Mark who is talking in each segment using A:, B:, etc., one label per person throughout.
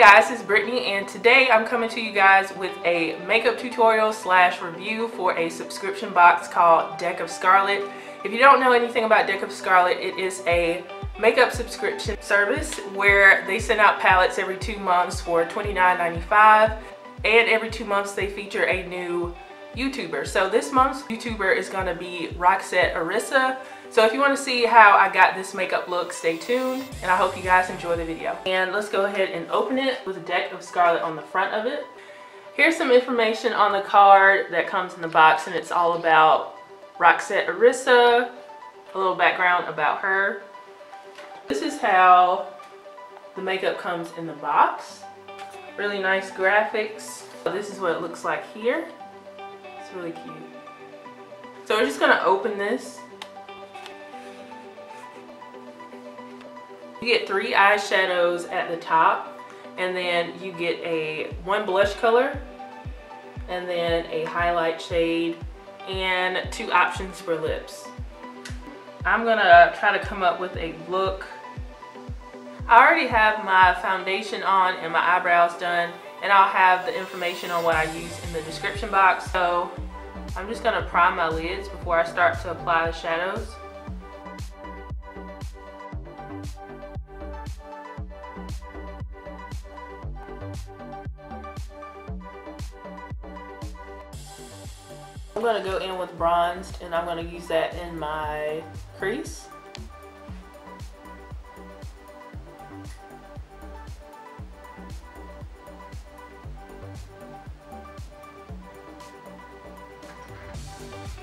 A: guys, it's Brittany, and today I'm coming to you guys with a makeup tutorial / review for a subscription box called Deck of Scarlet. If you don't know anything about Deck of Scarlet, it is a makeup subscription service where they send out palettes every 2 months for $29.95, and every 2 months they feature a new YouTuber. So this month's YouTuber is going to be Roxette Arisa. So if you want to see how I got this makeup look, stay tuned, and I hope you guys enjoy the video. And let's go ahead and open it with a Deck of Scarlet on the front of it. Here's some information on the card that comes in the box, and it's all about Roxette Arisa, a little background about her. This is how the makeup comes in the box. Really nice graphics. This is what it looks like here. It's really cute. So we're just going to open this. You get 3 eyeshadows at the top, and then you get one blush color, and then a highlight shade, and 2 options for lips. I'm gonna try to come up with a look. I already have my foundation on and my eyebrows done, and I'll have the information on what I use in the description box. So I'm just gonna prime my lids before I start to apply the shadows. I'm going to go in with bronzed, and I'm going to use that in my crease.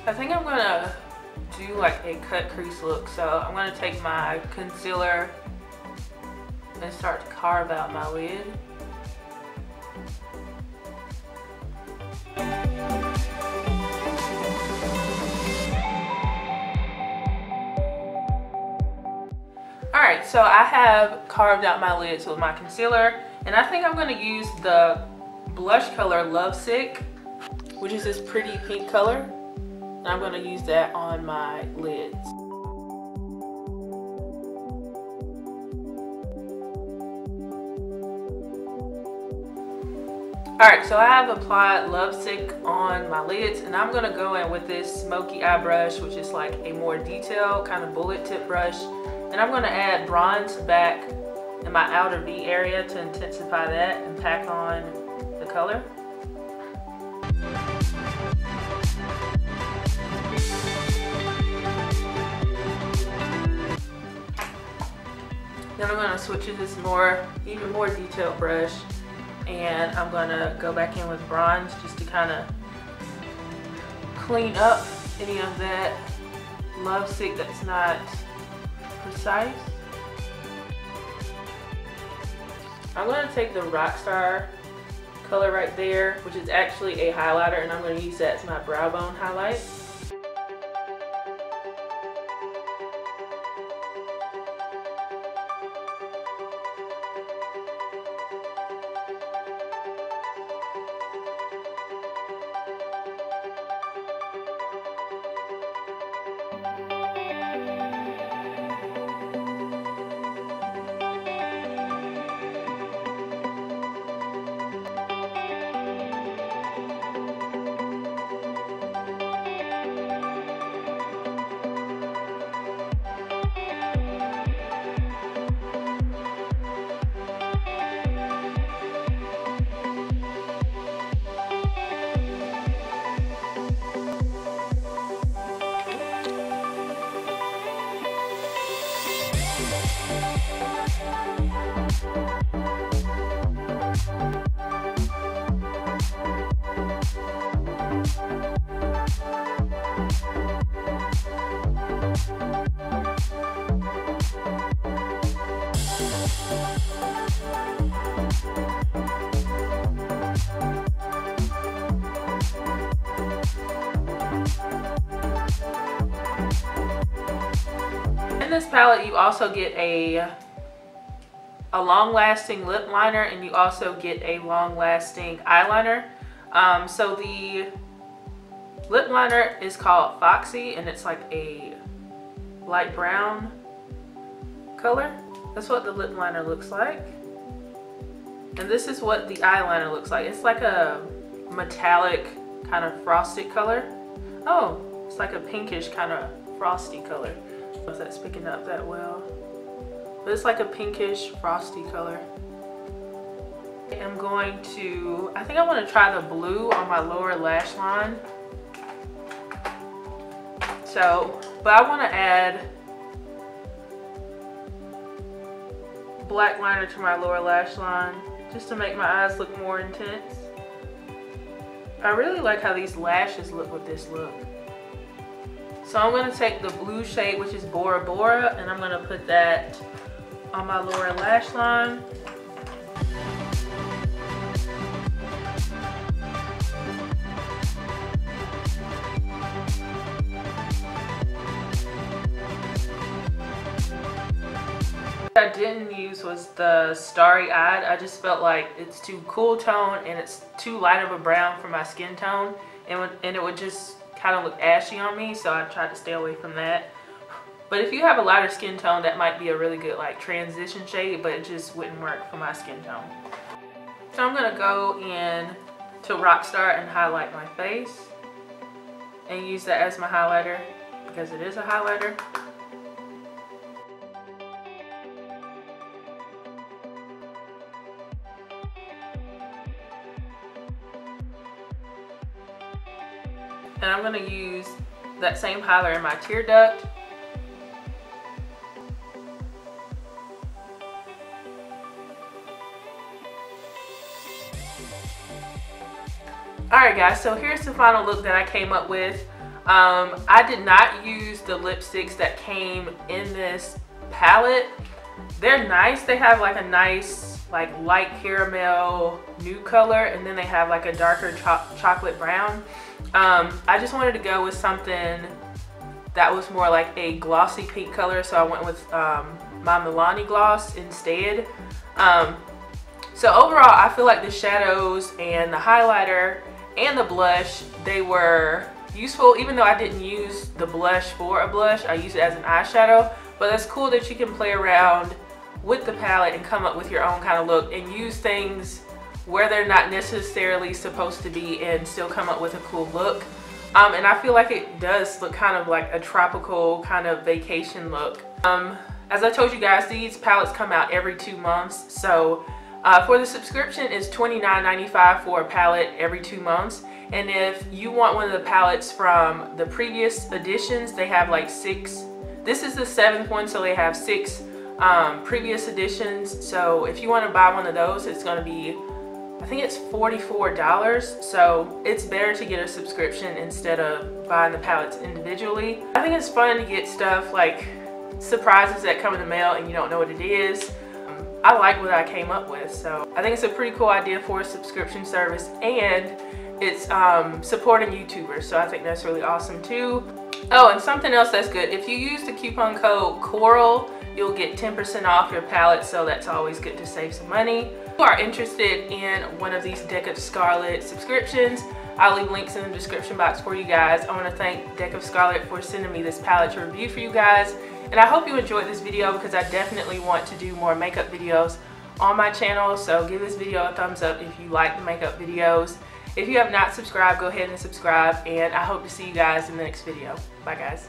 A: I think I'm going to do like a cut crease look, so I'm going to take my concealer and start to carve out my lid. Alright, so I have carved out my lids with my concealer, and I think I'm going to use the blush color Lovesick, which is this pretty pink color, and I'm going to use that on my lids. Alright, so I have applied Lovesick on my lids, and I'm going to go in with this smoky eye brush, which is like a more detailed kind of bullet tip brush. And I'm going to add bronze back in my outer V area to intensify that and pack on the color. Then I'm going to switch to this even more detailed brush, and I'm going to go back in with bronze just to kind of clean up any of that Lovesick that's not precise. I'm going to take the Roxstar color right there, which is actually a highlighter, and I'm going to use that as my brow bone highlight. In this palette, you also get a long-lasting lip liner, and you also get a long-lasting eyeliner. So the lip liner is called Fauxy, and it's like a light brown color. That's what the lip liner looks like. And this is what the eyeliner looks like. It's like a metallic kind of frosted color. Oh, it's like a pinkish kind of frosty color. I don't know if that's picking up that well. But it's like a pinkish frosty color. I'm going to, I think I want to try the blue on my lower lash line. So, but I want to add black liner to my lower lash line just to make my eyes look more intense. I really like how these lashes look with this look. So I'm going to take the blue shade, which is Bora Bora, and I'm going to put that on my lower lash line. What I didn't use was the Starry Eyed. I just felt like it's too cool tone and it's too light of a brown for my skin tone, and it would just kind of look ashy on me, so I tried to stay away from that. But if you have a lighter skin tone, that might be a really good like transition shade, but it just wouldn't work for my skin tone. So I'm gonna go in to Roxstar and highlight my face and use that as my highlighter because it is a highlighter. And I'm going to use that same highlighter in my tear duct. Alright guys, so here's the final look that I came up with. I did not use the lipsticks that came in this palette. They're nice. They have like a nice like light caramel nude color, and then they have like a darker chocolate brown. I just wanted to go with something that was more like a glossy pink color, so I went with my Milani gloss instead. So overall, I feel like the shadows and the highlighter and the blush, they were useful. Even though I didn't use the blush for a blush, I used it as an eyeshadow. But that's cool that you can play around with the palette and come up with your own kind of look and use things where they're not necessarily supposed to be and still come up with a cool look. And I feel like it does look kind of like a tropical kind of vacation look. As I told you guys, these palettes come out every 2 months. So for the subscription, it's $29.95 for a palette every 2 months. And if you want one of the palettes from the previous editions, they have like 6. This is the 7th one, so they have 6 previous editions. So if you want to buy one of those, it's going to be, I think it's $44, so it's better to get a subscription instead of buying the palettes individually. I think it's fun to get stuff like surprises that come in the mail and you don't know what it is. I like what I came up with, so I think it's a pretty cool idea for a subscription service, and it's supporting YouTubers, so I think that's really awesome too. Oh, and something else that's good, if you use the coupon code KHÅL, you'll get 10% off your palette, so that's always good to save some money. If you are interested in one of these Deck of Scarlet subscriptions, I'll leave links in the description box for you guys. I want to thank Deck of Scarlet for sending me this palette to review for you guys. And I hope you enjoyed this video because I definitely want to do more makeup videos on my channel. So give this video a thumbs up if you like the makeup videos. If you have not subscribed, go ahead and subscribe. And I hope to see you guys in the next video. Bye guys.